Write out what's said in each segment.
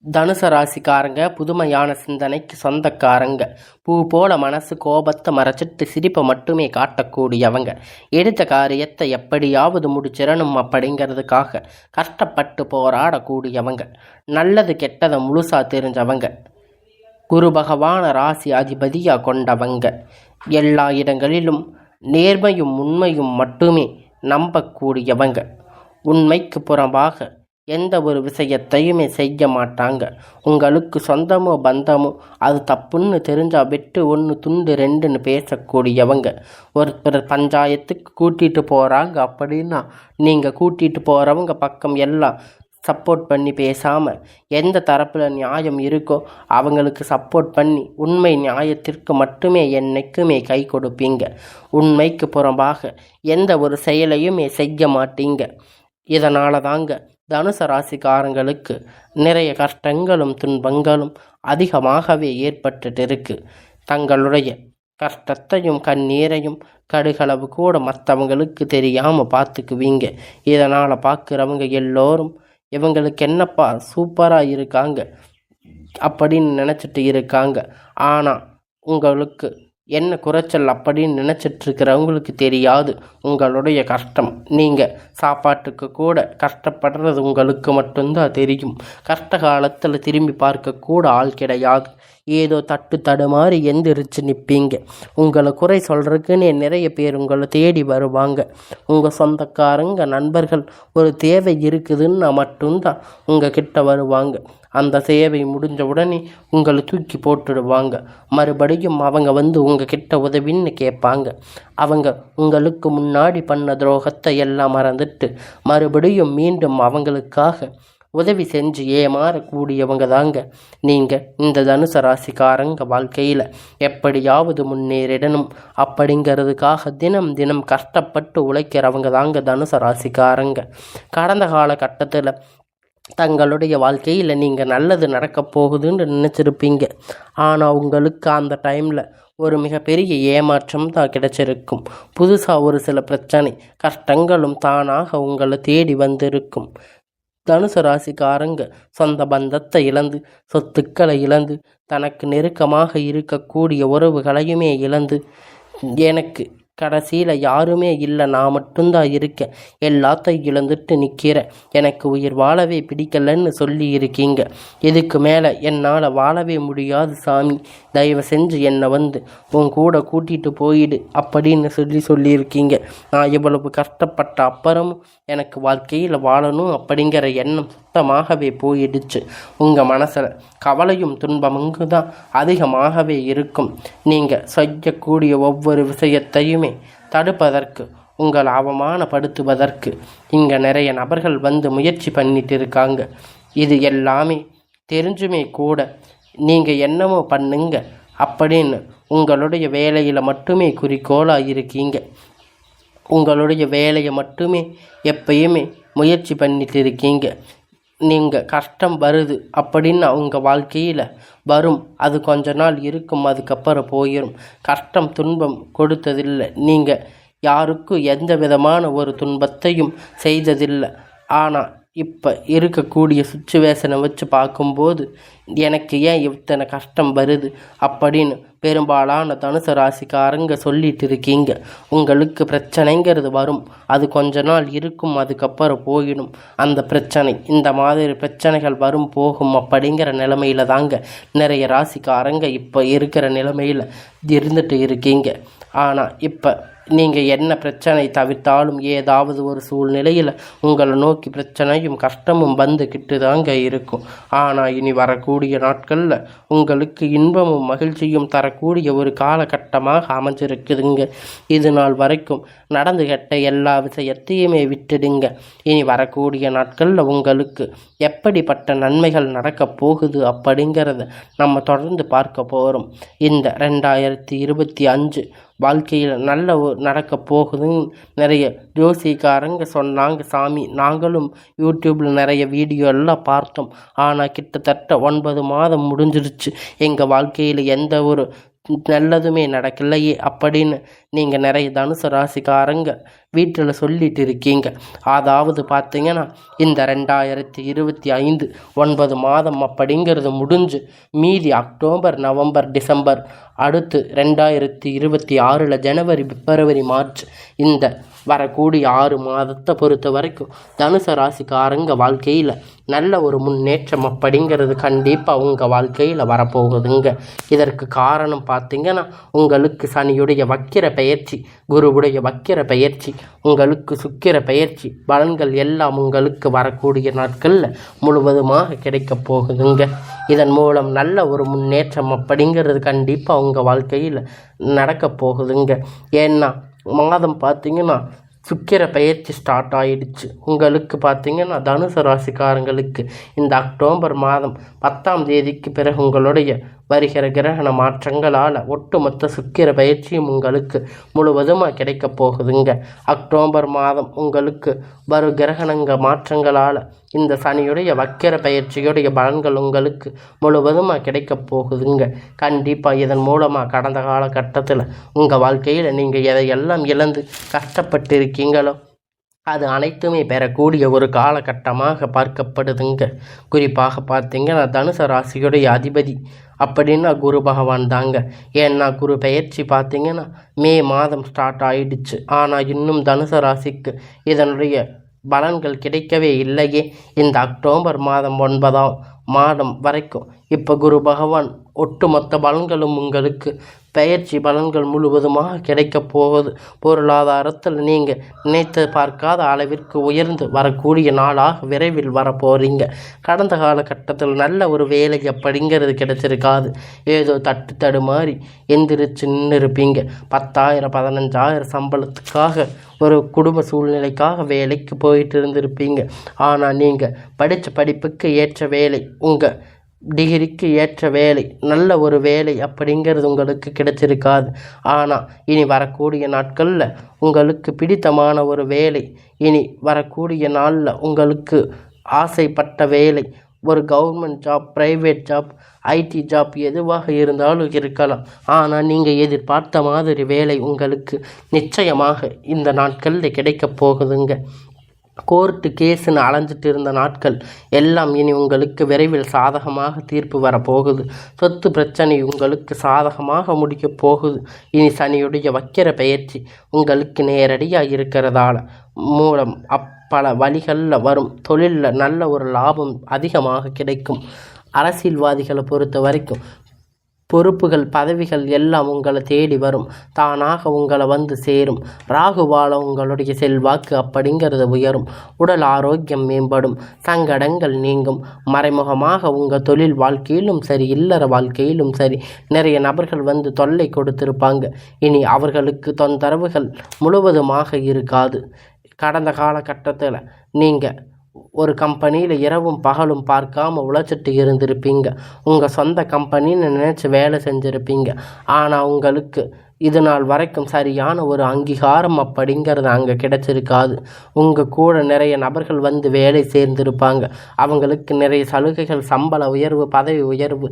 தனுசு ராசிக்காரங்க புதுமையான சிந்தனைக்கு சொந்தக்காரங்க. பூ போல மனசு கோபத்தை மறைச்சிட்டு சிரிப்பை மட்டுமே காட்டக்கூடியவங்க. எடுத்த காரியத்தை எப்படியாவது முடிச்சிடணும் அப்படிங்கிறதுக்காக கஷ்டப்பட்டு போராடக்கூடியவங்க. நல்லது கெட்டதை முழுசா தெரிஞ்சவங்க. குரு பகவான ராசி அதிபதியாக கொண்டவங்க. எல்லா இடங்களிலும் நேர்மையும் உண்மையும் மட்டுமே நம்பக்கூடியவங்க. உண்மைக்கு புறம்பாக எந்த ஒரு விஷயத்தையுமே செய்ய மாட்டாங்க. உங்களுக்கு சொந்தமோ பந்தமோ அது தப்புன்னு தெரிஞ்சால் வெட்டு 1 துண்டு 2ன்னு பேசக்கூடியவங்க. ஒருத்தர் பஞ்சாயத்துக்கு கூட்டிகிட்டு போகிறாங்க அப்படின்னா நீங்கள் கூட்டிகிட்டு போகிறவங்க பக்கம் எல்லாம் சப்போர்ட் பண்ணி பேசாமல் எந்த தரப்பில் நியாயம் இருக்கோ அவங்களுக்கு சப்போர்ட் பண்ணி உண்மை நியாயத்திற்கு மட்டுமே என்னைக்குமே கை கொடுப்பீங்க. உண்மைக்கு புறம்பாக எந்த ஒரு செயலையுமே செய்ய மாட்டீங்க. இதனால தாங்க தனுசு ராசிக்காரங்களுக்கு நிறைய கஷ்டங்களும் துன்பங்களும் அதிகமாகவே ஏற்பட்டுட்டு இருக்கு. தங்களுடைய கஷ்டத்தையும் கண்ணீரையும் கடுகளவு கூட மற்றவங்களுக்கு தெரியாமல் பார்த்துக்குவீங்க. இதனால் பார்க்குறவங்க எல்லோரும் இவங்களுக்கு என்னப்பா சூப்பராக இருக்காங்க அப்படின்னு நினச்சிட்டு இருக்காங்க. ஆனால் உங்களுக்கு என்ன குறைச்சல் அப்படின்னு நினச்சிட்ருக்கிறவங்களுக்கு தெரியாது உங்களுடைய கஷ்டம். நீங்கள் சாப்பாட்டுக்கு கூட கஷ்டப்படுறது உங்களுக்கு மட்டும்தான் தெரியும். கஷ்ட காலத்தில் திரும்பி பார்க்கக்கூட ஆள் கிடையாது. ஏதோ தட்டு தடுமாறி எந்திரிச்சு நிற்பீங்க. உங்களை குறை சொல்கிறதுக்குன்னே நிறைய பேர் உங்களை தேடி வருவாங்க. உங்கள் சொந்தக்காரங்க நண்பர்கள் ஒரு தேவை இருக்குதுன்னு மட்டும்தான் உங்கள் கிட்ட வருவாங்க. அந்த சேவை முடிஞ்ச உடனே உங்களை தூக்கி போட்டுடுவாங்க. மறுபடியும் அவங்க வந்து உங்கள் கிட்ட உதவின்னு கேட்பாங்க. அவங்க உங்களுக்கு முன்னாடி பண்ண துரோகத்தை எல்லாம் மறந்துட்டு மறுபடியும் மீண்டும் அவங்களுக்காக உதவி செஞ்சு ஏமாறக்கூடியவங்க தாங்க நீங்கள். இந்த தனுசு ராசிக்காரங்க வாழ்க்கையில் எப்படியாவது முன்னேறிடணும் அப்படிங்கிறதுக்காக தினம் தினம் கஷ்டப்பட்டு உழைக்கிறவங்க தாங்க தனுசு ராசிக்காரங்க. கடந்த காலகட்டத்தில் தங்களுடைய வாழ்க்கையில் நீங்கள் நல்லது நடக்க போகுதுன்னு நினச்சிருப்பீங்க. ஆனால் உங்களுக்கு அந்த டைமில் ஒரு மிகப்பெரிய ஏமாற்றம் தான் கிடைச்சிருக்கும். புதுசாக ஒரு சில பிரச்சனை கஷ்டங்களும் தானாக உங்களை தேடி வந்திருக்கும். தனுசு ராசிக்காரங்க சொந்த பந்தத்தை இழந்து சொத்துக்களை இழந்து தனக்கு நெருக்கமாக இருக்கக்கூடிய உறவுகளையுமே இழந்து எனக்கு கடைசியில் யாருமே இல்லை, நான் மட்டும்தான் இருக்கேன், எல்லாத்தையும் இழந்துட்டு நிற்கிறேன், எனக்கு உயிர் வாழவே பிடிக்கலன்னு சொல்லி இருக்கீங்க. இதுக்கு மேலே என்னால் வாழவே முடியாது சாமி, தயவு செஞ்சு என்னை வந்து உன் கூட கூட்டிகிட்டு போயிடு அப்படின்னு சொல்லியிருக்கீங்க. நான் இவ்வளவு கஷ்டப்பட்ட அப்புறமும் எனக்கு வாழ்க்கையில் வாழணும் அப்படிங்கிற எண்ணம் சுத்தமாகவே போயிடுச்சு. உங்கள் மனசில் கவலையும் துன்பமுங்க தான் அதிகமாகவே இருக்கும். நீங்கள் செய்யக்கூடிய ஒவ்வொரு விஷயத்தையுமே தடுப்பதற்கு உங்களை அவமானப்படுத்துவதற்கு இங்கே நிறைய நபர்கள் வந்து முயற்சி பண்ணிட்டு இருக்காங்க. இது எல்லாமே தெரிஞ்சுமே கூட நீங்கள் என்னமோ பண்ணுங்க அப்படின்னு உங்களுடைய வேலையில் மட்டுமே குறிக்கோளாக இருக்கீங்க. உங்களுடைய வேலையை மட்டுமே எப்பயுமே முயற்சி பண்ணிட்டு இருக்கீங்க. நீங்கள் கஷ்டம் வருது அப்படின்னு உங்கள் வாழ்க்கையில் வரும், அது கொஞ்ச நாள் இருக்கும், அதுக்கப்புறம் போயிடும். கஷ்டம் துன்பம் கொடுத்ததில்லை, நீங்கள் யாருக்கும் எந்த விதமான ஒரு துன்பத்தையும் செய்ததில்லை. ஆனால் இப்போ இருக்கக்கூடிய சுச்சுவேஷனை வச்சு பார்க்கும்போது எனக்கு ஏன் இத்தனை கஷ்டம் வருது அப்படின்னு பெரும்பாலான தனுசு ராசிக்காரங்க சொல்லிட்டு இருக்கீங்க. உங்களுக்கு பிரச்சனைங்கிறது வரும், அது கொஞ்ச நாள் இருக்கும், அதுக்கப்புறம் போயிடும். அந்த பிரச்சனை இந்த மாதிரி பிரச்சனைகள் வரும் போகும் அப்படிங்கிற நிலைமையில தாங்க நிறைய ராசிக்காரங்க இப்போ இருக்கிற நிலைமையில் இருந்துட்டு இருக்கீங்க. ஆனால் இப்போ நீங்கள் என்ன பிரச்சனை தவிர்த்தாலும் ஏதாவது ஒரு சூழ்நிலையில் உங்களை நோக்கி பிரச்சனையும் கஷ்டமும் வந்துக்கிட்டு தாங்க இருக்கும். ஆனால் இனி வரக்கூடிய நாட்களில் உங்களுக்கு இன்பமும் மகிழ்ச்சியும் தரக்கூடிய ஒரு காலகட்டமாக அமைஞ்சிருக்குதுங்க. இது நாள் வரைக்கும் நடந்து கெட்ட எல்லா விஷயத்தையுமே விட்டுடுங்க. இனி வரக்கூடிய நாட்களில் உங்களுக்கு எப்படிப்பட்ட நன்மைகள் நடக்கப் போகுது அப்படிங்கிறத நம்ம தொடர்ந்து பார்க்க போகிறோம். இந்த 2025 வாழ்க்கையில் நல்ல நடக்க போகுதுன்னு நிறைய ஜோசிக்காரங்க சொன்னாங்க சாமி. நாங்களும் யூடியூப்பில் நிறைய வீடியோ எல்லாம் பார்த்தோம். ஆனால் கிட்டத்தட்ட 9 மாதம் முடிஞ்சிருச்சு. எங்கள் வாழ்க்கையில் எந்த ஒரு நல்லதுமே நடக்கலையே அப்படின்னு நீங்கள் நிறைய தனுசு ராசிக்காரங்க வீட்டில் சொல்லிட்டு இருக்கீங்க. அதாவது பார்த்தீங்கன்னா இந்த 2025 9 மாதம் அப்படிங்கிறது முடிஞ்சு மீதி அக்டோபர், நவம்பர், டிசம்பர், அடுத்து 2026 ஜனவரி, பிப்ரவரி, மார்ச் இந்த வரக்கூடிய 6 மாதத்தை பொறுத்த வரைக்கும் தனுசு ராசிக்காரங்க வாழ்க்கையில் நல்ல ஒரு முன்னேற்றம் அப்படிங்கிறது கண்டிப்பாக உங்கள் வாழ்க்கையில் வரப்போகுதுங்க. இதற்கு காரணம் பார்த்தீங்கன்னா உங்களுக்கு சனியுடைய வக்கிர பெயர்ச்சி, குருவுடைய வக்கிர பெயர்ச்சி, உங்களுக்கு சுக்கிர பெயர்ச்சி பலன்கள் எல்லாம் உங்களுக்கு வரக்கூடிய நாட்களில் முழுவதுமாக கிடைக்கப் போகுதுங்க. இதன் மூலம் நல்ல ஒரு முன்னேற்றம் அப்படிங்கிறது கண்டிப்பாக உங்கள் வாழ்க்கையில் நடக்கப் போகுதுங்க. ஏன்னா மாதம் பார்த்தீங்கன்னா சுக்கிர பெயர்ச்சி ஸ்டார்ட் ஆகிடுச்சு. உங்களுக்கு பார்த்தீங்கன்னா தனுசு ராசிக்காரங்களுக்கு இந்த அக்டோபர் மாதம் 10ஆம் தேதிக்கு பிறகு உங்களுடைய வருகிற கிரகண மாற்றங்களால் ஒட்டுமொத்த சுக்கிர பயிற்சியும் உங்களுக்கு முழுவதுமாக கிடைக்கப் போகுதுங்க. அக்டோபர் மாதம் உங்களுக்கு வரும் கிரகணங்க மாற்றங்களால் இந்த சனியுடைய வக்கிர பயிற்சியுடைய பலன்கள் உங்களுக்கு முழுவதுமாக கிடைக்கப் போகுதுங்க. கண்டிப்பாக இதன் மூலமாக கடந்த காலகட்டத்தில் உங்கள் வாழ்க்கையில் நீங்கள் எதையெல்லாம் இழந்து கஷ்டப்பட்டு இருக்கீங்களோ அது அனைத்துமே பெறக்கூடிய ஒரு காலகட்டமாக பார்க்கப்படுதுங்க. குறிப்பாக பார்த்தீங்கன்னா தனுசு ராசியுடைய அதிபதி அப்படின்னா குரு பகவான் தாங்க. ஏன்னா குரு பெயர்ச்சி பார்த்தீங்கன்னா மே மாதம் ஸ்டார்ட் ஆகிடுச்சு. ஆனால் இன்னும் தனுசு ராசிக்கு இதனுடைய பலன்கள் கிடைக்கவே இல்லையே. இந்த அக்டோபர் மாதம் 9ஆம் மாதம் வரைக்கும் இப்போ குரு பகவான் ஒட்டுமொத்த பலன்களும் உங்களுக்கு பெயர்ச்சி பலன்கள் முழுவதுமாக கிடைக்கப் போகுது. பொருளாதாரத்தில் நீங்கள் நினைத்து பார்க்காத அளவிற்கு உயர்ந்து வரக்கூடிய நாளாக விரைவில் வரப்போகிறீங்க. கடந்த காலகட்டத்தில் நல்ல ஒரு வேலை அப்படிங்கிறது கிடைச்சிருக்காது. ஏதோ தட்டு மாதிரி எந்திரிச்சு நின்று இருப்பீங்க. 10,000 15,000 சம்பளத்துக்காக ஒரு குடும்ப சூழ்நிலைக்காக வேலைக்கு போயிட்டு இருந்திருப்பீங்க. ஆனால் நீங்கள் படித்த படிப்புக்கு ஏற்ற வேலை, உங்கள் டிகிரிக்கு ஏற்ற வேலை, நல்ல ஒரு வேலை அப்படிங்கிறது உங்களுக்கு கிடைச்சிருக்காது. ஆனால் இனி வரக்கூடிய நாட்களில் உங்களுக்கு பிடித்தமான ஒரு வேலை, இனி வரக்கூடிய நாளில் உங்களுக்கு ஆசைப்பட்ட வேலை, ஒரு government job, private job, IT job எதுவாக இருந்தாலும் இருக்கலாம். ஆனால் நீங்கள் எதிர்பார்த்த மாதிரி வேலை உங்களுக்கு நிச்சயமாக இந்த நாட்களில் கிடைக்கப் போகுதுங்க. கோர்ட்டு கேஸுன்னு அலைஞ்சிட்டு இருந்த நாட்கள் எல்லாம் இனி உங்களுக்கு விரைவில் சாதகமாக தீர்ப்பு வரப்போகுது. சொத்து பிரச்சனை உங்களுக்கு சாதகமாக முடிக்கப் போகுது. இனி சனியுடைய வக்கிர பெயர்ச்சி உங்களுக்கு நேரடியாக இருக்கிறதால மூலம் பல வழிகளில் வரும் தொழிலில் நல்ல ஒரு லாபம் அதிகமாக கிடைக்கும். அரசியல்வாதிகளை பொறுத்த வரைக்கும் பொறுப்புகள், பதவிகள் எல்லாம் உங்களை தேடி வரும். தானாக உங்களை வந்து சேரும். ராகுவால உங்களுடைய செல்வாக்கு அப்படிங்கிறது உயரும். உடல் ஆரோக்கியம் மேம்படும். சங்கடங்கள் நீங்கும். மறைமுகமாக உங்கள் தொழில் வாழ்க்கையிலும் சரி, இல்லற வாழ்க்கையிலும் சரி நிறைய நபர்கள் வந்து தொல்லை கொடுத்திருப்பாங்க. இனி அவர்களுக்கு தொந்தரவுகள் முழுவதுமாக இருக்காது. கடந்த காலகட்டத்தில் நீங்கள் ஒரு கம்பெனியில் இரவும் பகலும் பார்க்காம உழைச்சிட்டு இருந்திருப்பீங்க. உங்கள் சொந்த கம்பெனின்னு நினச்சி வேலை செஞ்சுருப்பீங்க. ஆனால் உங்களுக்கு இது நாள் வரைக்கும் சரியான ஒரு அங்கீகாரம் அப்படிங்கிறது அங்கே கிடைச்சிருக்காது. உங்கள் கூட நிறைய நபர்கள் வந்து வேலை சேர்ந்திருப்பாங்க. அவங்களுக்கு நிறைய சலுகைகள், சம்பள உயர்வு, பதவி உயர்வு,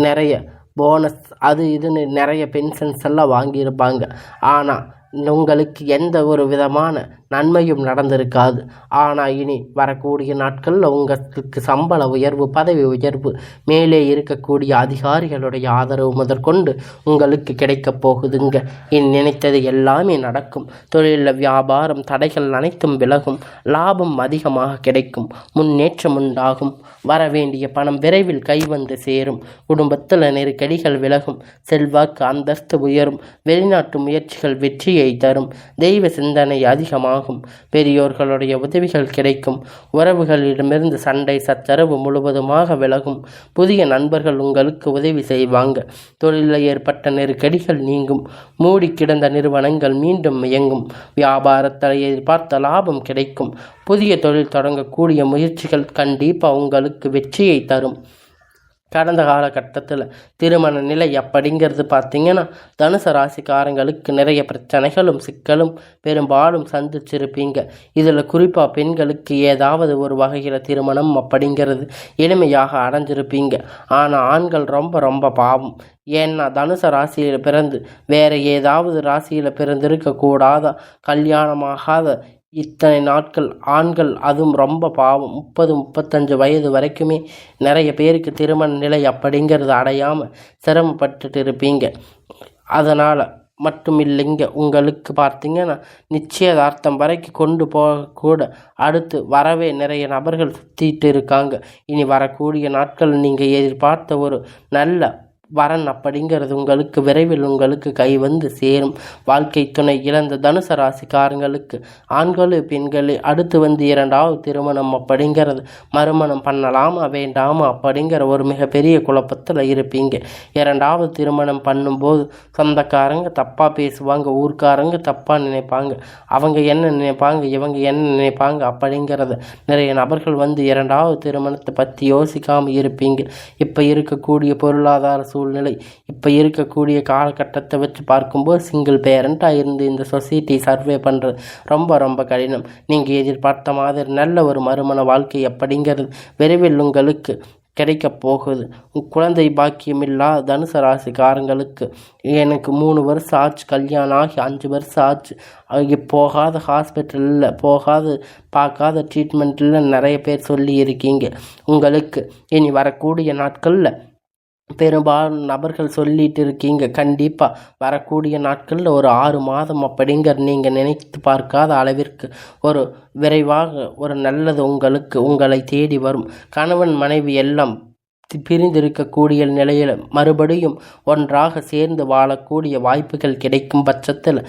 நிறைய போனஸ், அது இதுன்னு நிறைய பென்ஷன்ஸ் எல்லாம் வாங்கியிருப்பாங்க. ஆனால் உங்களுக்கு எந்த ஒரு விதமான நன்மையும் நடந்திருக்காது. ஆனால் இனி வரக்கூடிய நாட்களில் உங்களுக்கு சம்பள உயர்வு, பதவி உயர்வு, மேலே இருக்கக்கூடிய அதிகாரிகளுடைய ஆதரவு முதற்கொண்டு உங்களுக்கு கிடைக்கப் போகுதுங்க. இனி நினைத்தது எல்லாமே நடக்கும். தொழிலில் வியாபாரம் தடைகள் அனைத்தும் விலகும். லாபம் அதிகமாக கிடைக்கும். முன்னேற்றம் உண்டாகும். வரவேண்டிய பணம் விரைவில் கைவந்து சேரும். குடும்பத்தில் நெருக்கடிகள் விலகும். செல்வாக்கு, அந்தஸ்து உயரும். வெளிநாட்டு முயற்சிகள் வெற்றியை தரும். தெய்வ சிந்தனை அதிகமாகும். பெரியோர்களுடைய உதவிகள் கிடைக்கும். உறவுகளிடமிருந்து சண்டை சச்சரவு முழுவதுமாக விலகும். புதிய நண்பர்கள் உங்களுக்கு உதவி செய்வாங்க. தொழிலில் ஏற்பட்ட நெருக்கடிகள் நீங்கும். மூடி கிடந்த நிறுவனங்கள் மீண்டும் இயங்கும். வியாபாரத்தில் எதிர்பார்த்த லாபம் கிடைக்கும். புதிய தொழில் தொடங்கக்கூடிய முயற்சிகள் கண்டிப்பாக உங்களுக்கு வெற்றியை தரும். கடந்த காலகட்டத்தில் திருமண நிலை அப்படிங்கிறது பார்த்திங்கன்னா தனுசு ராசிக்காரங்களுக்கு நிறைய பிரச்சனைகளும் சிக்கலும் பெரும்பாலும் சந்திச்சிருப்பீங்க. இதில் குறிப்பாக பெண்களுக்கு ஏதாவது ஒரு வகையில் திருமணம் அப்படிங்கிறது எளிமையாக அடைஞ்சிருப்பீங்க. ஆனால் ஆண்கள் ரொம்ப ரொம்ப பாவம். ஏன்னா தனுசு ராசியில் பிறந்து வேறு ஏதாவது ராசியில் பிறந்திருக்கக்கூடாத கல்யாணமாகாத இத்தனை நாட்கள் ஆண்கள், அதுவும் ரொம்ப பாவம் 30-35 வயது வரைக்குமே நிறைய பேருக்கு திருமண நிலை அப்படிங்கிறது அடையாமல் சிரமப்பட்டுட்டு இருப்பீங்க. அதனால் மட்டும் இல்லைங்க, உங்களுக்கு பார்த்திங்கன்னா நிச்சயதார்த்தம் வரைக்கும் கொண்டு போகக்கூட அடுத்து வரவே நிறைய நபர்கள் சுற்றிட்டு இருக்காங்க. இனி வரக்கூடிய நாட்கள் நீங்கள் எதிர்பார்த்த ஒரு நல்ல வரன் அப்படிங்கிறது உங்களுக்கு விரைவில் உங்களுக்கு கை வந்து சேரும். வாழ்க்கை துணை இழந்த தனுசு ராசிக்காரங்களுக்கு ஆண்களு பெண்களே அடுத்து வந்து 2வது திருமணம் அப்படிங்கிறது மறுமணம் பண்ணலாமா வேண்டாமா அப்படிங்கிற ஒரு மிகப்பெரிய குழப்பத்தில் இருப்பீங்க. 2வது திருமணம் பண்ணும்போது சொந்தக்காரங்க தப்பாக பேசுவாங்க, ஊர்க்காரங்க தப்பாக நினைப்பாங்க, அவங்க என்ன நினைப்பாங்க இவங்க என்ன நினைப்பாங்க அப்படிங்கிறத நிறைய நபர்கள் வந்து 2வது திருமணத்தை பற்றி யோசிக்காமல் இருப்பீங்க. இப்போ இருக்கக்கூடிய பொருளாதார சூழ்நிலை, இப்போ இருக்கக்கூடிய காலகட்டத்தை வச்சு பார்க்கும்போது சிங்கிள் பேரண்ட்டாக இருந்து இந்த சொசைட்டி சர்வே பண்ணுறது ரொம்ப ரொம்ப கடினம். நீங்கள் எதிர்பார்த்த மாதிரி நல்ல ஒரு மறுமண வாழ்க்கை அப்படிங்கிறது விரைவில் உங்களுக்கு கிடைக்க போகுது. குழந்தை பாக்கியமில்லாத தனுசு ராசிக்காரங்களுக்கு எனக்கு 3 வருஷம் ஆச்சு, கல்யாணம் ஆகி 5 வருஷம் ஆச்சு, போகாத ஹாஸ்பிட்டலில் போகாத பார்க்காத ட்ரீட்மெண்ட்டில் நிறைய பேர் சொல்லி இருக்கீங்க. உங்களுக்கு இனி வரக்கூடிய நாட்களில் பெரும்பாலும் நபர்கள் சொல்லிட்டு இருக்கீங்க. கண்டிப்பாக வரக்கூடிய நாட்களில் ஒரு 6 மாதம் அப்படிங்கிற நீங்கள் நினைத்து பார்க்காத அளவிற்கு ஒரு விரைவாக ஒரு நல்லது உங்களை தேடி வரும். கணவன் மனைவி எல்லாம் பிரிந்திருக்கக்கூடிய நிலையில் மறுபடியும் ஒன்றாக சேர்ந்து வாழக்கூடிய வாய்ப்புகள் கிடைக்கும் பட்சத்தில்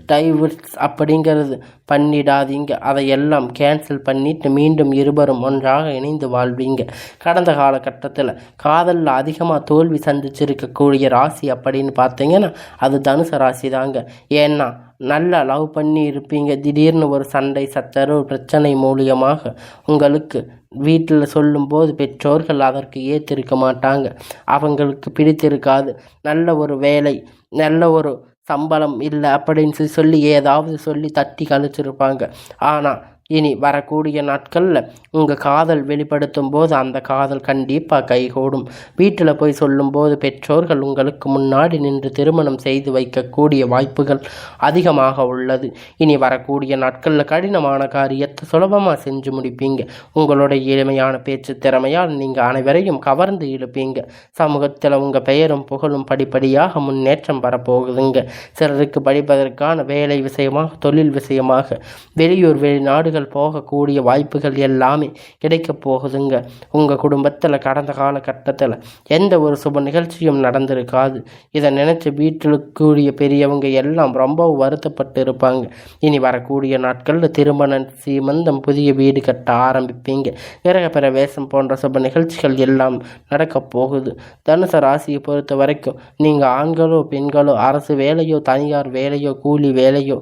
டைவர்ஸ் அப்படிங்கிறது பண்ணிடாதீங்க. அதையெல்லாம் கேன்சல் பண்ணிட்டு மீண்டும் இருவரும் ஒன்றாக இணைந்து வாழ்வீங்க. கடந்த காலகட்டத்தில் காதலில் அதிகமாக தோல்வி சந்திச்சிருக்கக்கூடிய ராசி அப்படின்னு பார்த்தீங்கன்னா அது தனுசு ராசி தாங்க. ஏன்னா நல்லா லவ் பண்ணி இருப்பீங்க, திடீர்னு ஒரு சண்டை சச்சரவு பிரச்சனை மூலியமாக உங்களுக்கு வீட்டில் சொல்லும்போது பெற்றோர்கள் அதற்கு ஏற்றிருக்க மாட்டாங்க, அவங்களுக்கு பிடித்திருக்காது. நல்ல ஒரு வேலை, நல்ல ஒரு சம்பளம் இல்லை அப்படின்னு சொல்லி ஏதாவது சொல்லி தட்டி கழிச்சிருப்பாங்க. ஆனால் இனி வரக்கூடிய நாட்களில் உங்கள் காதல் வெளிப்படுத்தும் போது அந்த காதல் கண்டிப்பாக கைகூடும். வீட்டில் போய் சொல்லும்போது பெற்றோர்கள் உங்களுக்கு முன்னாடி நின்று திருமணம் செய்து வைக்கக்கூடிய வாய்ப்புகள் அதிகமாக உள்ளது. இனி வரக்கூடிய நாட்களில் கடினமான காரியத்தை சுலபமாக செஞ்சு முடிப்பீங்க. உங்களுடைய எளிமையான பேச்சு திறமையால் நீங்கள் அனைவரையும் கவர்ந்து இழுப்பீங்க. சமூகத்தில் உங்கள் பெயரும் புகழும் படிப்படியாக முன்னேற்றம் வரப்போகுதுங்க. சிலருக்கு படிப்பதற்கான வேலை விஷயமாக, தொழில் விஷயமாக வெளியூர் வெளிநாடுகள் போகக்கூடிய வாய்ப்புகள் எல்லாமே கிடைக்க போகுதுங்க. உங்கள் குடும்பத்தில் கடந்த காலகட்டத்தில் எந்த ஒரு சுப நிகழ்ச்சியும் நடந்திருக்காது. இதை நினைச்சு வீட்டில் கூடிய பெரியவங்க எல்லாம் ரொம்ப வருத்தப்பட்டு இருப்பாங்க. இனி வரக்கூடிய நாட்களில் திருமணம், சீமந்தம், புதிய வீடு கட்ட ஆரம்பிப்பீங்க. கிரக பிரவேசம் போன்ற சுப நிகழ்ச்சிகள் எல்லாம் நடக்க போகுது. தனுசு ராசியை பொறுத்த வரைக்கும் நீங்கள் ஆண்களோ பெண்களோ அரசு வேலையோ தனியார் வேலையோ கூலி வேலையோ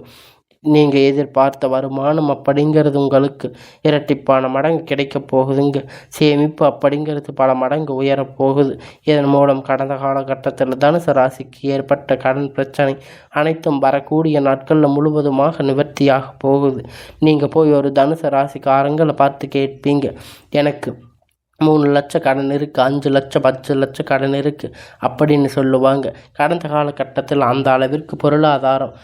நீங்கள் எதிர்பார்த்த வருமானம் அப்படிங்கிறது உங்களுக்கு இரட்டிப்பான மடங்கு கிடைக்க போகுதுங்க. சேமிப்பு அப்படிங்கிறது பல மடங்கு உயரப்போகுது. இதன் மூலம் கடந்த காலகட்டத்தில் தனுசு ராசிக்கு ஏற்பட்ட கடன் பிரச்சனை அனைத்தும் வரக்கூடிய நாட்களில் முழுவதுமாக நிவர்த்தியாக போகுது. நீங்கள் போய் ஒரு தனுசு ராசிக்காரங்களை பார்த்து கேட்பீங்க, எனக்கு 3 லட்சம் கடன் இருக்குது, 5 லட்சம் 10 லட்சம் கடன் இருக்குது அப்படின்னு சொல்லுவாங்க. கடந்த காலகட்டத்தில் அந்த அளவிற்கு பொருளாதாரம்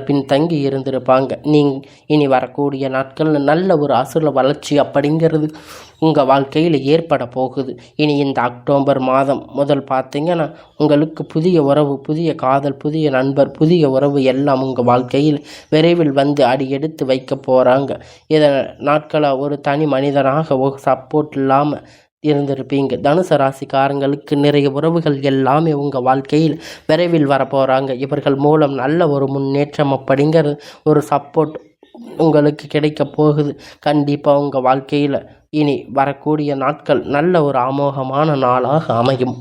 பின்தங்கி இருந்திருப்பாங்க. இனி வரக்கூடிய நாட்களில் நல்ல ஒரு அசுர வளர்ச்சி அப்படிங்கிறது உங்கள் வாழ்க்கையில் ஏற்பட போகுது. இனி இந்த அக்டோபர் மாதம் முதல் பார்த்தீங்கன்னா உங்களுக்கு புதிய உறவு, புதிய காதல், புதிய நண்பர், புதிய உறவு எல்லாம் உங்கள் வாழ்க்கையில் விரைவில் வந்து அடியெடுத்து வைக்க போகிறாங்க. இதை நாட்களாக ஒரு தனி மனிதனாக ஒரு சப்போர்ட் இல்லாமல் இருந்திருப்பீங்க. தனுசு ராசிக்காரங்களுக்கு நிறைய உறவுகள் எல்லாமே உங்கள் வாழ்க்கையில் விரைவில் வரப்போகிறாங்க. இவர்கள் மூலம் நல்ல ஒரு முன்னேற்றம் அப்படிங்கிற ஒரு சப்போர்ட் உங்களுக்கு கிடைக்க போகுது. கண்டிப்பாக உங்கள் வாழ்க்கையில் இனி வரக்கூடிய நாட்கள் நல்ல ஒரு அமோகமான நாளாக அமையும்.